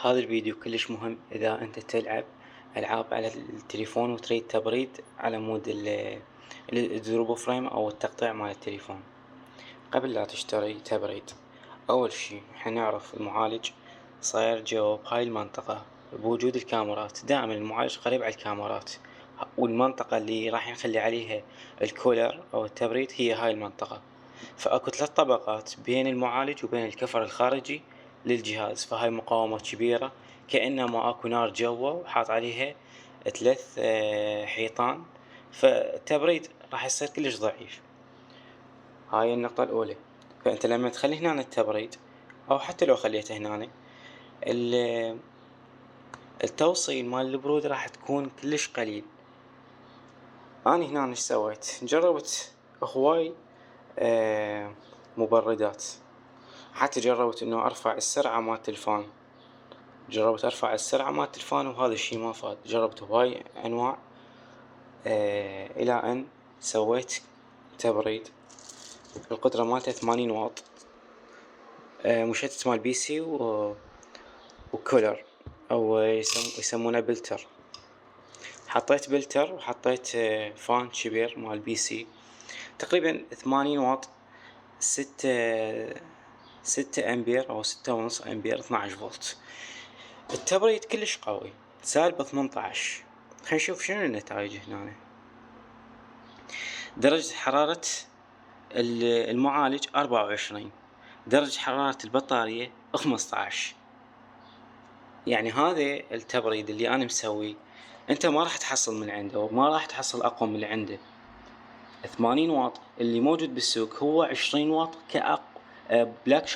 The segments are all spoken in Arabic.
هذا الفيديو كلش مهم إذا أنت تلعب ألعاب على التليفون وتريد تبريد على مود الدروب فريم أو التقطيع مال التليفون. قبل لا تشتري تبريد، أول شي حنعرف المعالج صاير جوا بهاي المنطقة بوجود الكاميرات. دائما المعالج قريب على الكاميرات، والمنطقة اللي راح نخلي عليها الكولر أو التبريد هي هاي المنطقة. فأكو 3 طبقات بين المعالج وبين الكفر الخارجي للجهاز، فهاي مقاومة كبيرة كأنما أكو نار جوا وحاط عليها 3 حيطان، فالتبريد راح يصير كلش ضعيف. هاي النقطة الأولى. فأنت لما تخلي هنا التبريد أو حتى لو خليته هنا، التوصيل مال البرود راح تكون كلش قليل. أني هنا ايش سويت؟ جربت هواي مبردات، حتى جربت إنه أرفع السرعة مال التلفون، جربت أرفع السرعة مال التلفون وهذا الشي ما فاد. جربت هواي أنواع إلى أن سويت تبريد القدرة مالته 80 واط، مشتت مال بي سي وكولر أو يسمونه بلتر. حطيت بلتر وحطيت فان كبير مال بي سي تقريبا 80 واط، 6 أمبير أو 6.5 أمبير، 12 فولت. التبريد كلش قوي، سالب 18. خلينا نشوف شنو النتائج هنا. درجة حرارة المعالج 24، درجة حرارة البطارية 15. يعني هذا التبريد اللي أنا مسويه أنت ما راح تحصل من عنده، وما راح تحصل أقوى من اللي عنده. 80 واط اللي موجود بالسوق هو 20 واط بلاك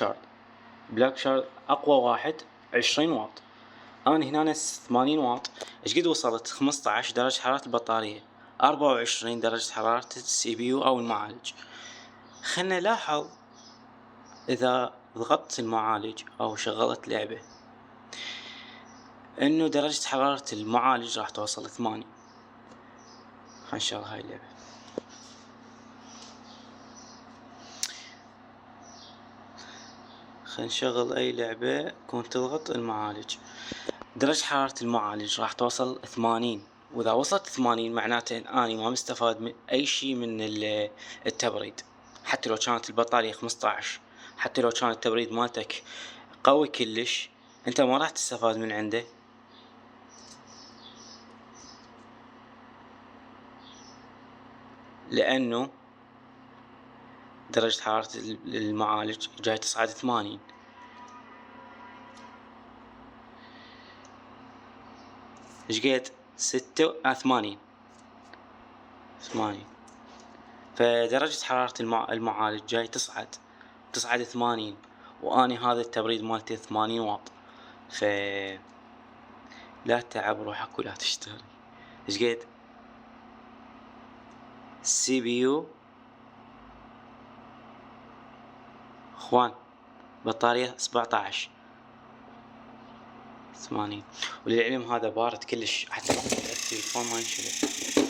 شارد أقوى واحد 20 واط. أنا هنا 80 واط. إيش قد وصلت؟ 15 درجة حرارة البطارية، 24 درجة حرارة السي بي يو أو المعالج. خلنا نلاحظ إذا ضغطت المعالج أو شغلت لعبة إنه درجة حرارة المعالج راح توصل 8. خلنا نشغل هاي اللعبة. خلنا نشغل أي لعبة كون تضغط المعالج، درجة حرارة المعالج راح توصل 80. وإذا وصلت 80 معناته أني ما مستفاد من أي شي من التبريد. حتى لو كانت البطارية 15، حتى لو كان التبريد مالتك قوي كلش، أنت ما راح تستفاد من عنده. لأنه درجة حرارة المعالج جاي تصعد 80. إيش قد؟ 86 80. فدرجة حرارة المعالج جاي تصعد 80، وأني هذا التبريد مالتي 80 واط. لا تتعب روحك ولا تشتري. إيش قد؟ السي بي يو اخوان بطارية 17 80. وللعلم هذا بارد كلش، حتى التليفون ما ينشرح.